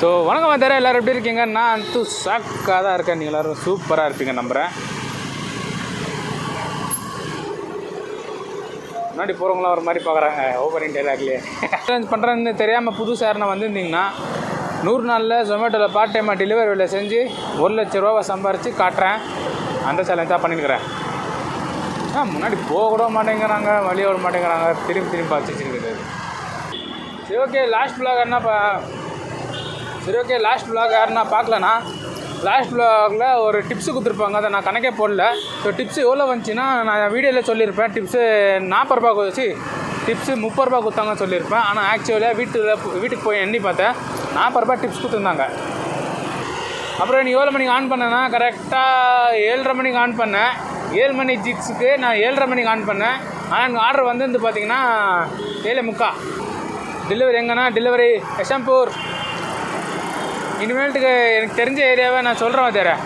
So வணக்கம் வந்தார எல்லோரும் எப்படி இருக்கீங்க? நான் சாக்காக தான் இருக்கேன். நீங்கள் எல்லோரும் சூப்பராக இருப்பீங்க நம்புகிறேன். முன்னாடி போகிறவங்களாம் ஒரு மாதிரி பார்க்குறாங்க ஓப்பனிங் டைலாக்லேயே. சேலஞ்ச் பண்ணுறேன்னு தெரியாமல் புதுசாக யாருன்னா வந்திருந்தீங்கன்னா 100 நாளில் ஜொமேட்டோவில் பார்ட் டைமாக டெலிவரி வேலை செஞ்சு 1,00,000 ரூபாவை சம்பாரித்து காட்டுறேன். அந்த சேலஞ்சாக பண்ணியிருக்கிறேன். முன்னாடி போக கூட மாட்டேங்கிறாங்க, வழிய விட மாட்டேங்கிறாங்க, திரும்பி பார்த்து வச்சுருக்குது. சரி ஓகே, லாஸ்ட் விலாக் யாருன்னா பார்க்கலண்ணா, லாஸ்ட் விலாகில் ஒரு டிப்ஸு கொடுத்துருப்பாங்க. அதை நான் கணக்கே போடல. ஸோ டிப்ஸு எவ்வளோ வந்துச்சுன்னா நான் வீடியோவில் சொல்லியிருப்பேன். டிப்ஸு 40 ரூபா வச்சு டிப்ஸு 30 ரூபா கொடுத்தாங்கன்னு சொல்லியிருப்பேன். ஆனால் ஆக்சுவலியாக வீட்டுக்கு போய் எண்ணி பார்த்தேன், 40 ரூபா டிப்ஸ் கொடுத்துருந்தாங்க. அப்புறம் நீ எவ்வளோ மணிக்கு ஆன் பண்ணேன்னா கரெக்டாக 7:30 மணிக்கு ஆன் பண்ணேன். 7 மணி ஜிக்ஸுக்கு நான் 7:30 மணிக்கு ஆன் பண்ணேன். ஆனால் எனக்கு ஆர்டர் வந்து பார்த்தீங்கன்னா 7:45. டெலிவரி எங்கன்னா டெலிவரி யஷம்பூர். இனிமேல்ட்டுக்கு எனக்கு தெரிஞ்ச ஏரியாவை நான் சொல்கிறேன்.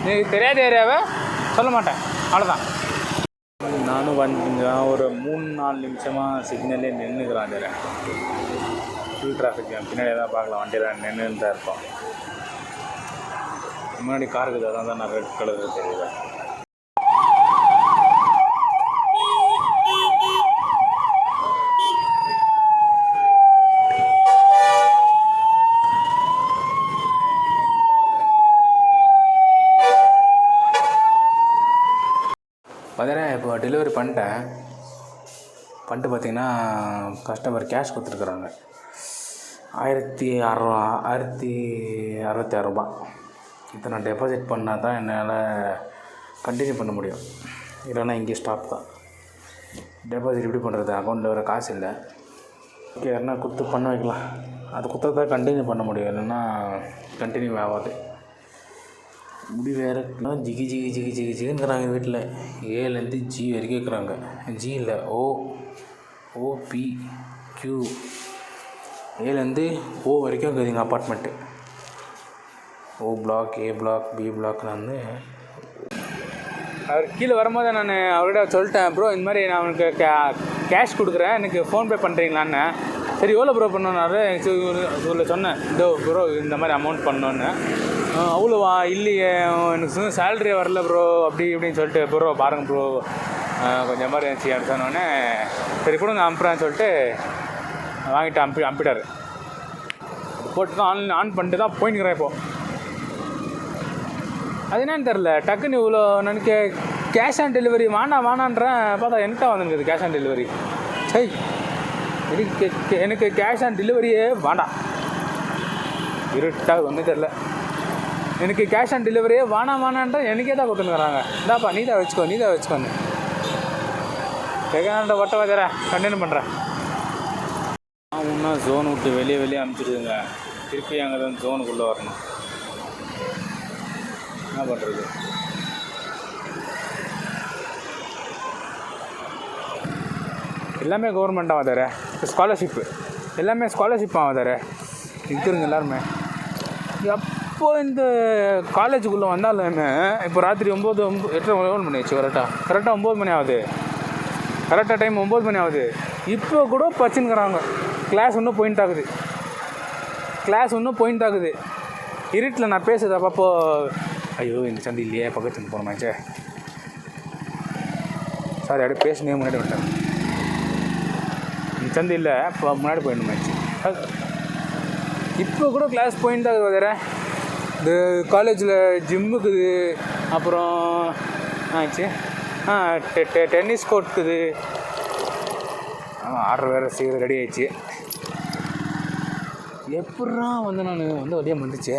எனக்கு தெரியாத ஏரியாவை சொல்ல மாட்டேன், அவ்வளோதான். நானும் ஒரு 3-4 நிமிஷமாக சிக்னல்லே நின்றுக்கிறான். ஃபுல் டிராஃபிக் பின்னாடி தான் பார்க்கலாம், வண்டியில் நின்று தான் இருப்போம். முன்னாடி கார் இருக்குது, அதான் தான் நான் ரெட் கலர் தெரியல. இப்போ டெலிவரி பண்ணிட்டு பார்த்திங்கன்னா கஸ்டமர் கேஷ் கொடுத்துருக்குறாங்க 1,666 ரூபா. இதை நான் டெபாசிட் பண்ணால் தான் என்னால் கண்டினியூ பண்ண முடியும், இல்லைன்னா இங்கே ஸ்டாப் தான். டெபாசிட் எப்படி பண்ணுறது? அக்கௌண்ட்டில் வேறு காசு இல்லை. ஓகே, யாருன்னா கொடுத்து பண்ண வைக்கலாம். அது கொடுத்தா தான் கண்டினியூ பண்ண முடியும், இல்லைன்னா கண்டினியூ ஆகாது. முடி வேறு ஜிகிங்கிறாங்க வீட்டில். ஏலேருந்து ஜி வரைக்கும் இருக்கிறாங்க. ஜி இல்லை, OPQ. ஏலேருந்து O வரைக்கும் இருக்குதுங்க apartment. O block, A block, B பிளாக்னு வந்து அவர் கீழே வரும்போது நான் அவர்கிட்ட சொல்லிட்டேன், ப்ரோ இந்த மாதிரி நான் அவனுக்கு கேஷ் கொடுக்குறேன், எனக்கு ஃபோன்பே பண்ணுறீங்களான்னு. சரி எவ்வளோ ப்ரோ பண்ணோன்னாரு. இதில் சொன்னேன், ப்ரோ இந்த மாதிரி அமௌண்ட் பண்ணோன்னு. அவ்வளோவா? இல்லையே, எனக்கு சேலரியே வரல ப்ரோ, அப்படி இப்படின்னு சொல்லிட்டு, ப்ரோ பாருங்கள் ப்ரோ கொஞ்சம் எமர்ஜென்சி அனுப்பிச்சோன்னே, சரி கொடுங்க அனுப்புகிறேன்னு சொல்லிட்டு வாங்கிட்டு அனுப்பிட்டார். போட்டு தான் ஆன் பண்ணிட்டு தான் போயின்னுக்கிறேன். இப்போது அது என்னன்னு தெரில, டக்குன்னு இவ்வளோ எனக்கு கேஷ் ஆன் டெலிவரி வானான்றேன். பார்த்தா என்கிட்ட வந்துருக்குது கேஷ் ஆன் டெலிவரி. சரி, எனக்கு கேஷ் ஆன் டெலிவரியே வேண்டாம். இருட்டாக ஒன்றும் தெரில. எனக்கு கேஷ் ஆன் டெலிவரியே வானான்ற எனக்கே தான் கொடுத்துருக்குறாங்க. இந்தாப்பா நீ தான் வச்சுக்கோன்னு செகண்ட் வட்ட வச்சுற கண்டினியூ பண்ணுறேன். இன்னும் ஜோன் விட்டு வெளியே அனுப்பிச்சிடுதுங்க. திருப்பி அங்கே தான் ஜோனுக்குள்ளே வரணும். என்ன பண்ணுறது? எல்லாமே கவர்மெண்ட்டாக வந்தார். ஸ்காலர்ஷிப்பு எல்லாமே ஸ்காலர்ஷிப்பாக வந்தார். இருக்குதுங்க எல்லாருமே. எப்போது இந்த காலேஜுக்குள்ளே வந்தாலுமே இப்போ ராத்திரி 9 மணி ஆச்சு. கரெக்டாக 9 மணி ஆகுது. கரெக்டாக டைம் 9 மணி ஆகுது. இப்போ கூட பச்சுன்னுக்கிறாங்க. கிளாஸ் இன்னும் பாயிண்ட் ஆகுது. இருட்டில் நான் பேசுறது அப்போ ஐயோ இந்த சந்தி இல்லையே, பக்கத்து போனோமாச்சே, சாரி அப்படியே பேசுனே முன்னாடி வந்துட்டேன். இந்த சந்தி இல்லை, இப்போ முன்னாடி போயிடணுமாச்சு. இப்போ கூட கிளாஸ் பாயிண்ட் ஆகுது. வேறு இந்த காலேஜில் ஜிம்முக்குது, அப்புறம் ஆச்சு டென்னிஸ் கோர்ட்டுக்குது. ஆர்டர் வேறு சீக்கிரம் ரெடி ஆயிடுச்சு. எப்படா நான் வழியாக வந்துச்சு.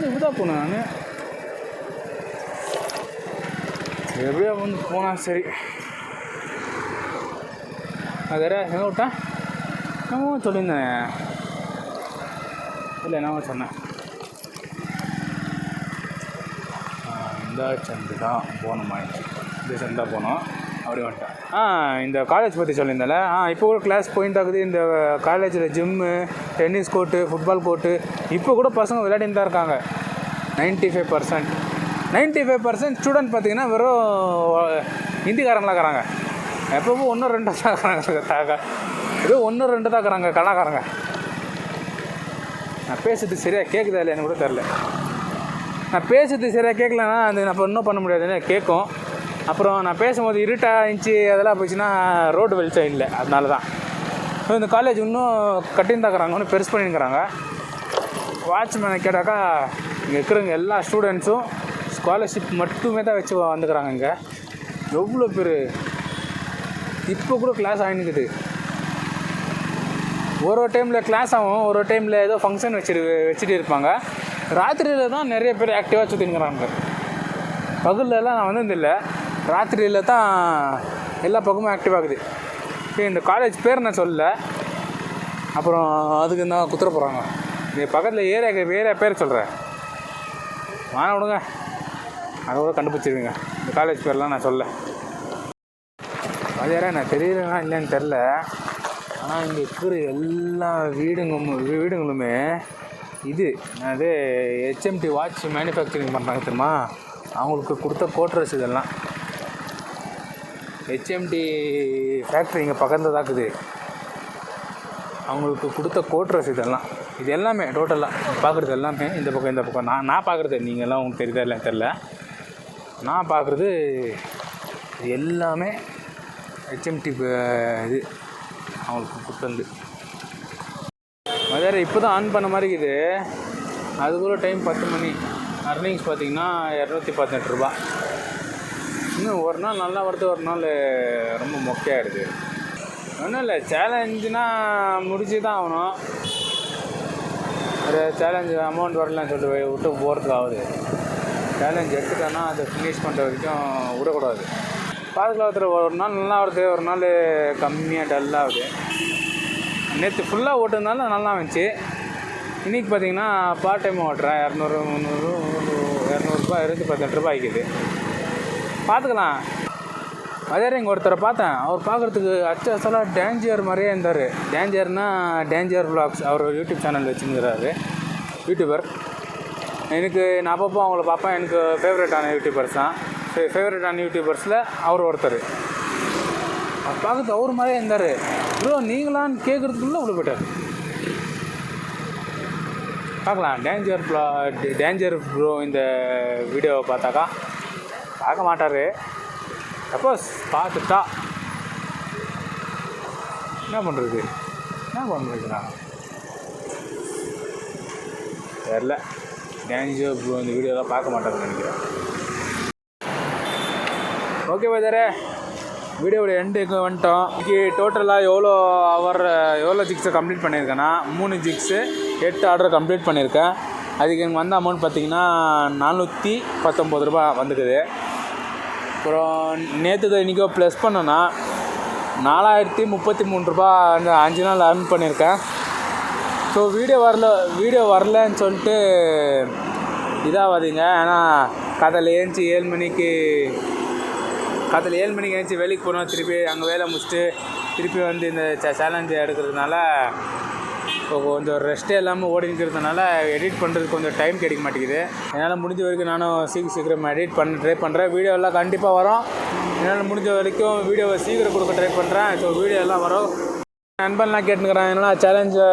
இப்படிதான் போனேன் நான். எப்படியா போனால் சரி. அது வேறு எங்கே விட்டேன்? நான் சொல்லியிருந்தேன். இல்லை என்ன சொன்னேன், இந்த சந்து தான் போகணுமாயிடுச்சு. இந்த சந்தா போனோம், அப்படி வந்துட்டேன். இந்த காலேஜ் பற்றி சொல்லியிருந்தேன்ல. இப்போ கூட கிளாஸ் பாயிண்ட் ஆகுது. இந்த காலேஜில் gym, tennis court, football court இப்போ கூட பசங்க விளையாடின்னு தான் இருக்காங்க. 95% ஸ்டூடெண்ட் பார்த்திங்கன்னா வெறும் ஹிந்திக்காரங்களாக இருக்கிறாங்க. எப்போவும் 1-2 இருக்கிறாங்க. வெறும் 1-2 தான் இருக்கிறாங்க கலாக்காரங்க. நான் பேசுறது சரியாக கேட்குதா இல்லைன்னு கூட தெரில. நான் பேசுறது சரியாக கேட்கலன்னா அது நம்ம இன்னும் பண்ண முடியாதுன்னு கேட்கும். அப்புறம் நான் பேசும்போது இருட்டாக இருந்துச்சு அதெல்லாம் போச்சுன்னா ரோடு வெளிச்சம் இல்லை, அதனால தான். இந்த காலேஜ் இன்னும் கட்டின்னு தாக்குறாங்க, இன்னும் பெருசு பண்ணிக்கிறாங்க. வாட்ச்மேனை கேட்டாக்கா இங்கே இருக்கிறவங்க எல்லா ஸ்டூடெண்ட்ஸும் ஸ்காலர்ஷிப் மட்டுமே தான் வச்சு வந்துக்கிறாங்க. இங்கே எவ்வளோ பேர் இப்போ கூட கிளாஸ் ஆகினுக்குது. ஒரு டைமில் கிளாஸ் ஆகும், ஒரு டைமில் ஏதோ ஃபங்க்ஷன் வச்சுட்டு இருப்பாங்க. ராத்திரியில் தான் நிறைய பேர் ஆக்டிவாக சுற்றினுக்கிறாங்க. பகல்லலாம் நான் வந்ததில்லை, ராத்திரியில் தான் எல்லா பக்கமும் ஆக்டிவாகுது. இந்த காலேஜ் பேர் நான் சொல்லல, அப்புறம் அதுக்கு தான் குத்துற போகிறாங்க. இந்த பக்கத்தில் ஏரியா பேர் சொல்கிறேன், வாங்க விடுங்க, அதை கூட கண்டுபிடிச்சிருவீங்க. இந்த காலேஜ் பேர்லாம் நான் சொல்ல. அது யாரா நான் தெரியலன்னா இல்லைன்னு தெரில. ஆனால் இங்கே இருக்கிற எல்லா வீடுங்களுமே இது அது ஹெச்எம்டி வாட்ச் மேனுஃபேக்சரிங் பண்ணுறாங்க தெரியுமா, அவங்களுக்கு கொடுத்த கோட்ரஸ் இதெல்லாம். ஹெச்எம்டி ஃபேக்ட்ரி இங்கே பக்கத்தில் தாக்குது, அவங்களுக்கு கொடுத்த கோட்ரஸ் இதெல்லாம். இது எல்லாமே டோட்டலாக பார்க்குறது எல்லாமே இந்த பக்கம் நான் பார்க்குறது, நீங்கள்லாம் உங்களுக்கு தெரியுதா இல்லைன்னு தெரில, நான் பார்க்குறது எல்லாமே ஹெச்எம்டி இது அவங்களுக்கு கொடுத்தது. வேறு இப்போ தான் ஆன் பண்ண மாதிரி இருக்குது. அதுக்குள்ள டைம் 10 மணி. அர்னிங்ஸ் பார்த்திங்கன்னா 218 ரூபா. இன்னும் ஒரு நாள் நல்லா வருது, ஒரு நாள் ரொம்ப மொக்கையாகிடுது. ஒன்றும் இல்லை, சேலஞ்சுனால் முடிச்சு தான் ஆகணும். ஒரு சேலஞ்சு அமௌண்ட் வரலன்னு சொல்லிட்டு விட்டு போகிறதுக்கு ஆகுது. சேலஞ்ச் எடுத்துட்டோன்னா அதை ஃபினிஷ் பண்ணுற வரைக்கும் விடக்கூடாது. பாதுகாலத்தில் ஒரு நாள் நல்லா வருது, ஒரு நாள் கம்மியாக டல்லாகுது. நேற்று ஃபுல்லாக ஓட்டுனாலும் நல்லா இருந்துச்சு. இன்றைக்கி பார்த்திங்கன்னா பார்ட் டைம் ஓட்டுறேன், 200 300 200 ரூபா 218 ரூபா ஆகிக்குது. பார்த்துக்கலாம். அதே இங்கே ஒருத்தரை பார்த்தேன், அவர் பார்க்குறதுக்கு அச்சலாக டேஞ்சர் மாதிரியே இருந்தார். டேஞ்சர் vlogs, அவர் யூடியூப் சேனல் வச்சுருக்கிறாரு, யூடியூபர். நான் அப்பப்போ அவங்கள பார்ப்பேன். எனக்கு ஃபேவரட்டான யூடியூபர்ஸ் தான். ஃபேவரட்டான யூடியூபர்ஸில் அவர் ஒருத்தர். அவர் பார்க்குறது அவர் மாதிரியே இருந்தார். ப்ரோ நீங்களான்னு கேட்குறதுக்குள்ளே அவ்வளோ போயிட்டார். பார்க்கலாம். டேஞ்சர் ப்ரோ இந்த வீடியோவை பார்த்தாக்கா பார்க்க மாட்டார். சப்போஸ் பார்த்துட்டா என்ன பண்ணுறதுண்ணா தெரில. டேஞ்சர் ப்ரோ இந்த வீடியோலாம் பார்க்க மாட்டாருன்னு நினைக்கிறேன். ஓகே பதரே, வீடியோவோட எண்டுக்கு வந்துட்டோம். இன்றைக்கி டோட்டலாக எவ்வளோ ஜிக்ஸை கம்ப்ளீட் பண்ணியிருக்கேன்னா 3 ஜிக்ஸு 8 ஆர்டர் கம்ப்ளீட் பண்ணியிருக்கேன். அதுக்கு எனக்கு வந்த அமௌண்ட் பார்த்திங்கன்னா 419 ரூபா வந்துக்குது. அப்புறம் நேற்று இன்றைக்கோ ப்ளஸ் பண்ணோன்னா 4033 ரூபா அந்த 5 நாள் அர்ன் பண்ணியிருக்கேன். ஸோ வீடியோ வரலன்னு சொல்லிட்டு இதாகாதீங்க. ஏன்னா காலையில் ஏஞ்சி 7 மணிக்கு ஏஞ்சி வேலைக்கு போனோம். திருப்பி அங்கே வேலை முடிச்சுட்டு திருப்பி வந்து இந்த சேலஞ்சை எடுக்கிறதுனால கொஞ்சம் ரெஸ்ட்டே இல்லாமல் ஓடிக்கிறதுனால எடிட் பண்ணுறதுக்கு கொஞ்சம் டைம் கிடைக்க மாட்டேங்குது. என்னால் முடிஞ்ச வரைக்கும் நானும் சீக்கிரம் எடிட் பண்ண ட்ரை பண்ணுறேன். வீடியோ எல்லாம் கண்டிப்பாக வரும். என்னால் முடிஞ்ச வரைக்கும் வீடியோவை சீக்கிரம் கொடுக்க ட்ரை பண்ணுறேன். ஸோ வீடியோ எல்லாம் வரும். நண்பன்லாம் கேட்டுக்கிறேன், என்னன்னா சேலஞ்சை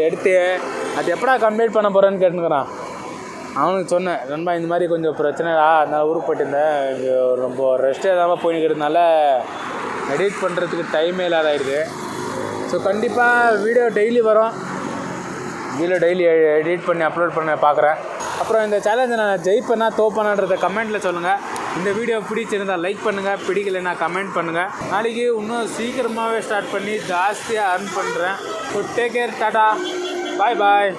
எடுத்து அது எப்படா கம்ப்ளீட் பண்ண போகிறேன்னு கேட்டுக்கிறான். அவனுக்கு சொன்னேன், நண்பா இந்த மாதிரி கொஞ்சம் பிரச்சனை, அதனால் ஊருக்கு போயிட்டுருந்தேன், ரொம்ப ரெஸ்ட்டே இல்லாமல் போய்க்கிறதுனால எடிட் பண்ணுறதுக்கு டைமே இல்லாத ஆகிடுது. ஸோ கண்டிப்பாக வீடியோ டெய்லி வரும். டெய்லி எடிட் பண்ணி அப்லோட் பண்ண பார்க்குறேன். அப்புறம் இந்த சேலஞ்சை நான் ஜெயிப்பேனா தோப்பேனான்றதை கமெண்ட்டில் சொல்லுங்கள். இந்த வீடியோ பிடிச்சிருந்தால் லைக் பண்ணுங்கள், பிடிக்கலைன்னா கமெண்ட் பண்ணுங்கள். நாளைக்கு இன்னும் சீக்கிரமாகவே ஸ்டார்ட் பண்ணி ஜாஸ்தியாக அர்ன் பண்ணுறேன். ஸோ டேக் கேர், டாடா, பாய்.